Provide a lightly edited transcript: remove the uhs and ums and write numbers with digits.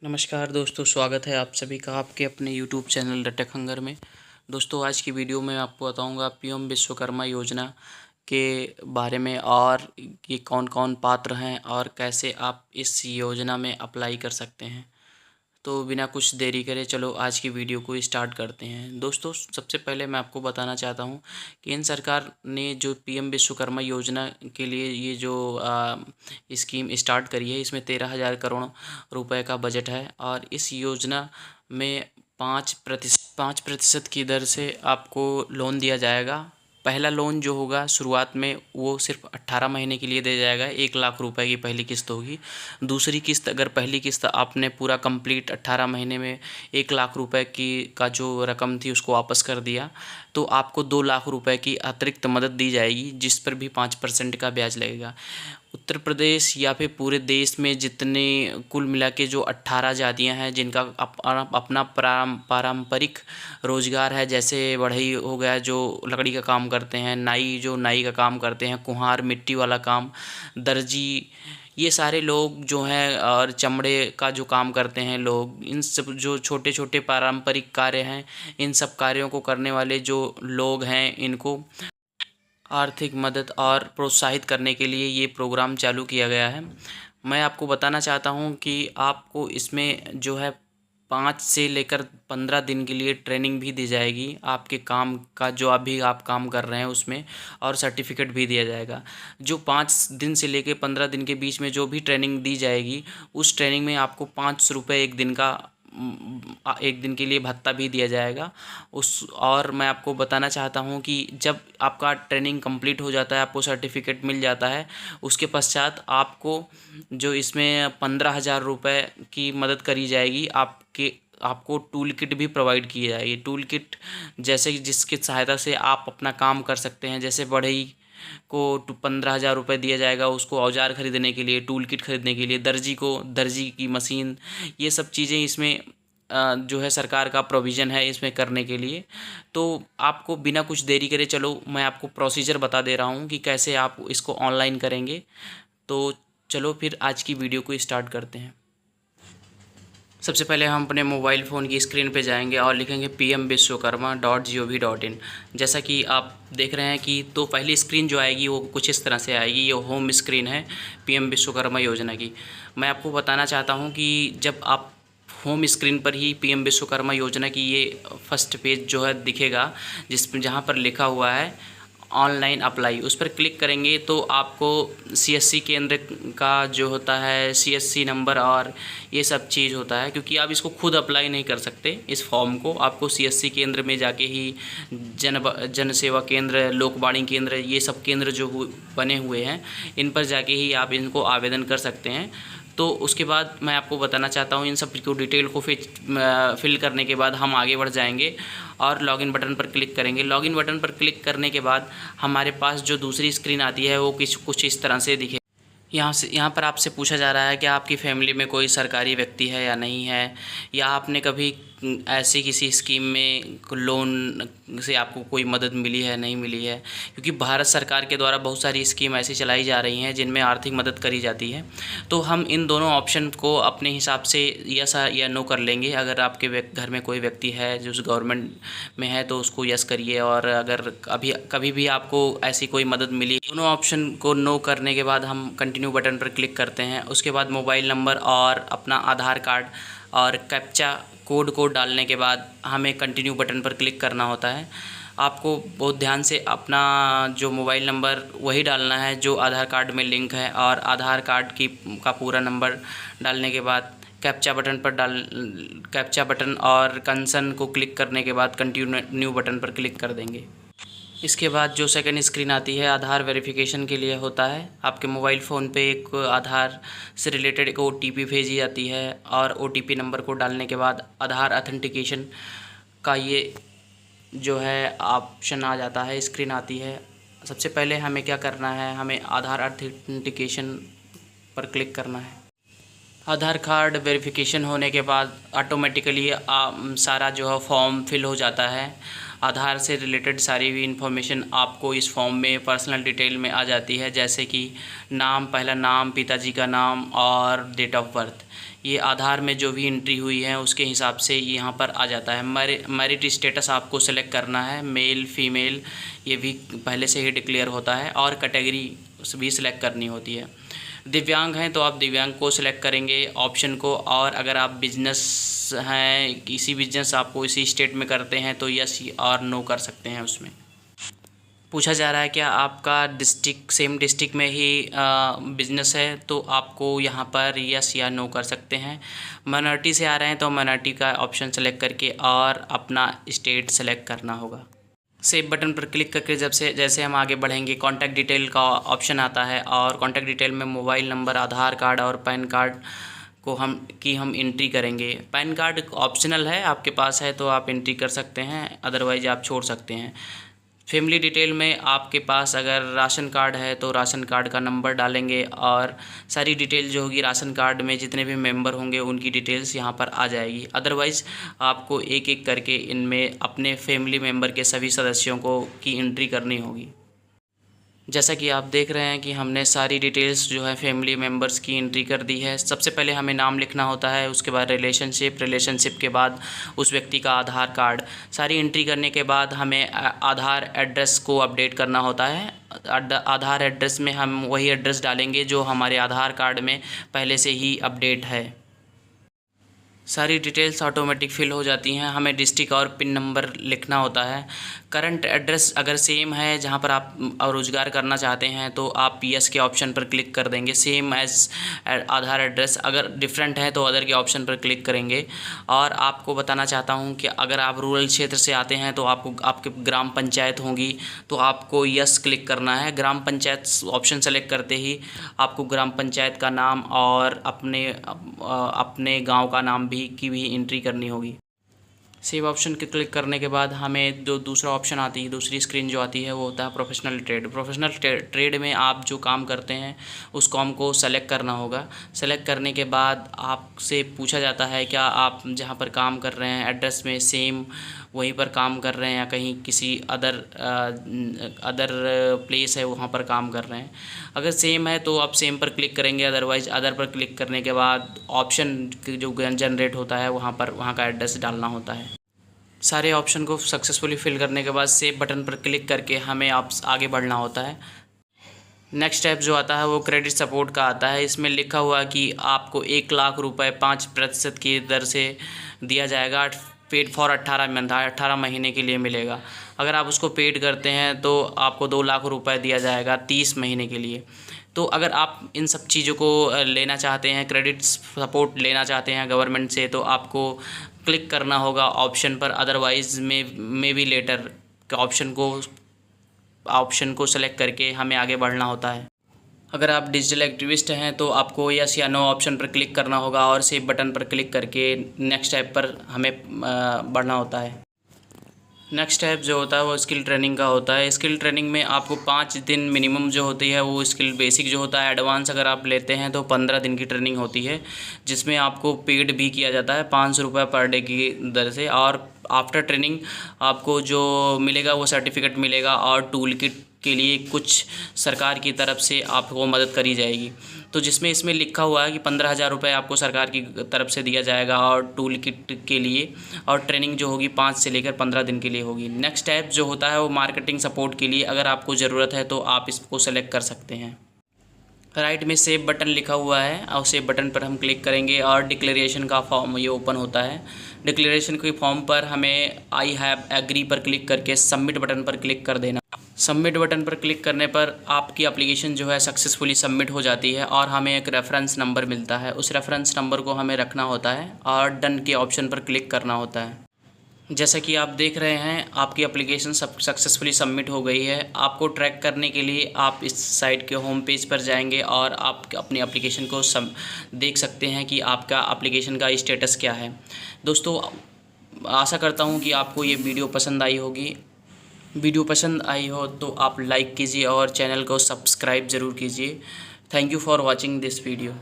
नमस्कार दोस्तों, स्वागत है आप सभी का आपके अपने YouTube channel the Tech Hunger में। दोस्तों, आज की वीडियो में आपको बताऊंगा पीएम विश्वकर्मा योजना के बारे में और ये कौन कौन पात्र हैं और कैसे आप इस योजना में अप्लाई कर सकते हैं। तो बिना कुछ देरी करे चलो आज की वीडियो को स्टार्ट करते हैं। दोस्तों, सबसे पहले मैं आपको बताना चाहता हूं कि केंद्र सरकार ने जो पीएम विश्वकर्मा योजना के लिए ये जो स्कीम स्टार्ट करी है, इसमें 13,000 करोड़ रुपए का बजट है और इस योजना में 5% की दर से आपको लोन दिया जाएगा। पहला लोन जो होगा शुरुआत में वो सिर्फ 18 महीने के लिए दिया जाएगा। 1 लाख रुपए की पहली किस्त होगी। दूसरी किस्त, अगर पहली किस्त आपने पूरा कंप्लीट 18 महीने में 1 लाख रुपए की का जो रकम थी उसको वापस कर दिया, तो आपको 2 लाख रुपए की अतिरिक्त मदद दी जाएगी, जिस पर भी 5% का ब्याज लगेगा। उत्तर प्रदेश या फिर पूरे देश में जितने कुल मिला के जो 18 जातियाँ हैं जिनका अपना पारंपरिक रोजगार है, जैसे बढ़ई हो गया जो लकड़ी का काम करते हैं, नाई जो नाई का काम करते हैं, कुम्हार मिट्टी वाला काम, दर्जी, ये सारे लोग जो हैं और चमड़े का जो काम करते हैं लोग, इन सब जो छोटे छोटे पारंपरिक कार्य हैं, इन सब कार्यों को करने वाले जो लोग हैं, इनको आर्थिक मदद और प्रोत्साहित करने के लिए ये प्रोग्राम चालू किया गया है। मैं आपको बताना चाहता हूँ कि आपको इसमें जो है 5 से लेकर 15 दिन के लिए ट्रेनिंग भी दी जाएगी आपके काम का, जो अभी आप काम कर रहे हैं उसमें, और सर्टिफिकेट भी दिया जाएगा। जो 5 दिन से लेकर 15 दिन के बीच में जो भी ट्रेनिंग दी जाएगी, उस ट्रेनिंग में आपको 500 रुपये एक दिन के लिए भत्ता भी दिया जाएगा। और मैं आपको बताना चाहता हूं कि जब आपका ट्रेनिंग कंप्लीट हो जाता है, आपको सर्टिफिकेट मिल जाता है, उसके पश्चात आपको जो इसमें 15,000 रुपये की मदद करी जाएगी। आपको टूल किट भी प्रोवाइड की जाएगी। टूल किट जैसे कि जिसकी सहायता से आप अपना काम कर सकते हैं। जैसे बढ़ई को 15,000 रुपये दिया जाएगा उसको औजार खरीदने के लिए, टूल किट खरीदने के लिए, दर्जी को दर्जी की मशीन, ये सब चीज़ें इसमें जो है सरकार का प्रोविज़न है इसमें करने के लिए। तो आपको बिना कुछ देरी करे चलो मैं आपको प्रोसीजर बता दे रहा हूँ कि कैसे आप इसको ऑनलाइन करेंगे। तो चलो फिर आज की वीडियो को स्टार्ट करते हैं। सबसे पहले हम अपने मोबाइल फ़ोन की स्क्रीन पे जाएंगे और लिखेंगे pmvishwakarma.gov.in। जैसा कि आप देख रहे हैं कि तो पहली स्क्रीन जो आएगी वो कुछ इस तरह से आएगी। ये होम स्क्रीन है पीएम विश्वकर्मा योजना की। मैं आपको बताना चाहता हूँ कि जब आप होम स्क्रीन पर ही पीएम विश्वकर्मा योजना की ये फर्स्ट पेज जो है दिखेगा, जहाँ पर लिखा हुआ है ऑनलाइन अप्लाई, उस पर क्लिक करेंगे तो आपको सीएससी केंद्र का जो होता है सीएससी नंबर और ये सब चीज़ होता है, क्योंकि आप इसको खुद अप्लाई नहीं कर सकते। इस फॉर्म को आपको सीएससी केंद्र में जाके ही जन सेवा केंद्र, लोकवाणी केंद्र, ये सब केंद्र जो बने हुए हैं, इन पर जाके ही आप इनको आवेदन कर सकते हैं। तो उसके बाद मैं आपको बताना चाहता हूँ इन सब को डिटेल को फिल करने के बाद हम आगे बढ़ जाएंगे और लॉगिन बटन पर क्लिक करेंगे। लॉगिन बटन पर क्लिक करने के बाद हमारे पास जो दूसरी स्क्रीन आती है वो कुछ इस तरह से दिखे। यहाँ पर आपसे पूछा जा रहा है कि आपकी फैमिली में कोई सरकारी व्यक्ति है या नहीं है, या आपने कभी ऐसी किसी स्कीम में लोन से आपको कोई मदद मिली है नहीं मिली है, क्योंकि भारत सरकार के द्वारा बहुत सारी स्कीम ऐसी चलाई जा रही हैं जिनमें आर्थिक मदद करी जाती है। तो हम इन दोनों ऑप्शन को अपने हिसाब से यस या नो कर लेंगे। अगर आपके घर में कोई व्यक्ति है जो उस गवर्नमेंट में है तो उसको यस करिए, और अगर कभी भी आपको ऐसी कोई मदद मिली, दोनों ऑप्शन को नो करने के बाद हम कंटिन्यू बटन पर क्लिक करते हैं। उसके बाद मोबाइल नंबर और अपना आधार कार्ड और कैप्चा कोड को डालने के बाद हमें कंटिन्यू बटन पर क्लिक करना होता है। आपको बहुत ध्यान से अपना जो मोबाइल नंबर वही डालना है जो आधार कार्ड में लिंक है, और आधार कार्ड का पूरा नंबर डालने के बाद कैप्चा बटन और कंसर्न को क्लिक करने के बाद कंटिन्यू बटन पर क्लिक कर देंगे। इसके बाद जो सेकंड स्क्रीन आती है आधार वेरिफिकेशन के लिए होता है। आपके मोबाइल फ़ोन पे एक आधार से रिलेटेड एक ओटीपी भेजी जाती है, और ओटीपी नंबर को डालने के बाद आधार अथेंटिकेशन का ये जो है ऑप्शन आ जाता है, स्क्रीन आती है। सबसे पहले हमें क्या करना है, हमें आधार अथेंटिकेशन पर क्लिक करना है। आधार कार्ड वेरिफिकेशन होने के बाद ऑटोमेटिकली सारा जो है फॉर्म फिल हो जाता है, आधार से रिलेटेड सारी भी इन्फॉर्मेशन आपको इस फॉर्म में पर्सनल डिटेल में आ जाती है, जैसे कि नाम, पहला नाम, पिताजी का नाम और डेट ऑफ बर्थ। ये आधार में जो भी एंट्री हुई है उसके हिसाब से यहाँ पर आ जाता है। मैरिट स्टेटस आपको सेलेक्ट करना है, मेल फीमेल ये भी पहले से ही डिक्लेयर होता है, और कैटेगरी भी सिलेक्ट करनी होती है। दिव्यांग हैं तो आप दिव्यांग को सिलेक्ट करेंगे ऑप्शन को, और अगर आप बिजनेस हैं, किसी बिजनेस आपको इसी स्टेट में करते हैं तो यस और नो कर सकते हैं। उसमें पूछा जा रहा है क्या आपका डिस्ट्रिक्ट सेम डिस्ट्रिक्ट में ही बिजनेस है, तो आपको यहाँ पर यस या नो कर सकते हैं। माइनॉरिटी से आ रहे हैं तो माइनॉरिटी का ऑप्शन सेलेक्ट करके और अपना स्टेट सेलेक्ट करना होगा। सेव बटन पर क्लिक करके जैसे हम आगे बढ़ेंगे, कॉन्टैक्ट डिटेल का ऑप्शन आता है, और कॉन्टैक्ट डिटेल में मोबाइल नंबर, आधार कार्ड और पैन कार्ड को हम एंट्री करेंगे। पैन कार्ड ऑप्शनल है, आपके पास है तो आप एंट्री कर सकते हैं, अदरवाइज आप छोड़ सकते हैं। फैमिली डिटेल में आपके पास अगर राशन कार्ड है तो राशन कार्ड का नंबर डालेंगे, और सारी डिटेल जो होगी राशन कार्ड में जितने भी मेंबर होंगे उनकी डिटेल्स यहाँ पर आ जाएगी। अदरवाइज़ आपको एक एक करके इनमें अपने फैमिली मेंबर के सभी सदस्यों की एंट्री करनी होगी। जैसा कि आप देख रहे हैं कि हमने सारी डिटेल्स जो है फैमिली मेम्बर्स की एंट्री कर दी है। सबसे पहले हमें नाम लिखना होता है, उसके बाद रिलेशनशिप के बाद उस व्यक्ति का आधार कार्ड। सारी एंट्री करने के बाद हमें आधार एड्रेस को अपडेट करना होता है। आधार एड्रेस में हम वही एड्रेस डालेंगे जो हमारे आधार कार्ड में पहले से ही अपडेट है। सारी डिटेल्स ऑटोमेटिक फिल हो जाती हैं। हमें डिस्ट्रिक्ट और पिन नंबर लिखना होता है। करंट एड्रेस अगर सेम है जहां पर आप रोज़गार करना चाहते हैं तो आप यस के ऑप्शन पर क्लिक कर देंगे, सेम एज आधार एड्रेस। अगर डिफरेंट है तो अदर के ऑप्शन पर क्लिक करेंगे। और आपको बताना चाहता हूं कि अगर आप रूरल क्षेत्र से आते हैं तो आपको आपके ग्राम पंचायत होंगी तो आपको यस क्लिक करना है। ग्राम पंचायत ऑप्शन सेलेक्ट करते ही आपको ग्राम पंचायत का नाम और अपने गाँव का नाम की भी एंट्री करनी होगी। सेव ऑप्शन के क्लिक करने के बाद हमें जो दूसरा ऑप्शन आती है, दूसरी स्क्रीन जो आती है वो होता है प्रोफेशनल ट्रेड। प्रोफेशनल ट्रेड में आप जो काम करते हैं उस काम को सेलेक्ट करना होगा। सेलेक्ट करने के बाद आपसे पूछा जाता है क्या आप जहां पर काम कर रहे हैं एड्रेस में सेम वहीं पर काम कर रहे हैं या कहीं किसी अदर प्लेस है वहाँ पर काम कर रहे हैं। अगर सेम है तो आप सेम पर क्लिक करेंगे, अदरवाइज़ अदर पर क्लिक करने के बाद ऑप्शन जो जनरेट होता है वहाँ का एड्रेस डालना होता है। सारे ऑप्शन को सक्सेसफुली फिल करने के बाद सेव बटन पर क्लिक करके हमें आप आगे बढ़ना होता है। नेक्स्ट स्टेप जो आता है वो क्रेडिट सपोर्ट का आता है। इसमें लिखा हुआ कि आपको 1 लाख रुपए 5% की दर से दिया जाएगा। पेड फॉर 18 मंथ, 18 महीने के लिए मिलेगा। अगर आप उसको पेड करते हैं तो आपको 2 लाख रुपए दिया जाएगा 30 महीने के लिए। तो अगर आप इन सब चीज़ों को लेना चाहते हैं, क्रेडिट सपोर्ट लेना चाहते हैं गवर्नमेंट से, तो आपको क्लिक करना होगा ऑप्शन पर, अदरवाइज़ मे बी लेटर के ऑप्शन को सेलेक्ट करके हमें आगे बढ़ना होता है। अगर आप डिजिटल एक्टिविस्ट हैं तो आपको यस या नो ऑप्शन पर क्लिक करना होगा और सेव बटन पर क्लिक करके नेक्स्ट स्टेप पर हमें बढ़ना होता है। नेक्स्ट स्टेप जो होता है वो स्किल ट्रेनिंग का होता है। स्किल ट्रेनिंग में आपको 5 दिन मिनिमम जो होती है वो स्किल बेसिक जो होता है। एडवांस अगर आप लेते हैं तो 15 दिन की ट्रेनिंग होती है, जिसमें आपको पेड भी किया जाता है 500 रुपये पर डे की दर से। और आफ्टर ट्रेनिंग आपको जो मिलेगा वो सर्टिफिकेट मिलेगा और टूल किट के लिए कुछ सरकार की तरफ से आपको मदद करी जाएगी। तो जिसमें इसमें लिखा हुआ है कि 15,000 रुपये आपको सरकार की तरफ से दिया जाएगा और टूल किट के लिए, और ट्रेनिंग जो होगी 5 से लेकर 15 दिन के लिए होगी। नेक्स्ट स्टेप जो होता है वो मार्केटिंग सपोर्ट के लिए, अगर आपको ज़रूरत है तो आप इसको सेलेक्ट कर सकते हैं। राइट में सेव बटन लिखा हुआ है और सेव बटन पर हम क्लिक करेंगे और डिक्लेरेशन का फॉर्म ये ओपन होता है। डिक्लेरेशन के फॉर्म पर हमें आई हैव एग्री पर क्लिक करके सबमिट बटन पर क्लिक कर देना। सबमिट बटन पर क्लिक करने पर आपकी एप्लीकेशन जो है सक्सेसफुली सबमिट हो जाती है और हमें एक रेफरेंस नंबर मिलता है। उस रेफरेंस नंबर को हमें रखना होता है और डन के ऑप्शन पर क्लिक करना होता है। जैसा कि आप देख रहे हैं आपकी एप्लीकेशन सक्सेसफुली सबमिट हो गई है। आपको ट्रैक करने के लिए आप इस साइट के होम पेज पर जाएंगे और आप अपनी एप्लीकेशन को देख सकते हैं कि आपका एप्लीकेशन का स्टेटस क्या है। दोस्तों आशा करता हूं कि आपको ये वीडियो पसंद आई होगी। वीडियो पसंद आई हो तो आप लाइक कीजिए और चैनल को सब्सक्राइब ज़रूर कीजिए। Thank you for watching this video.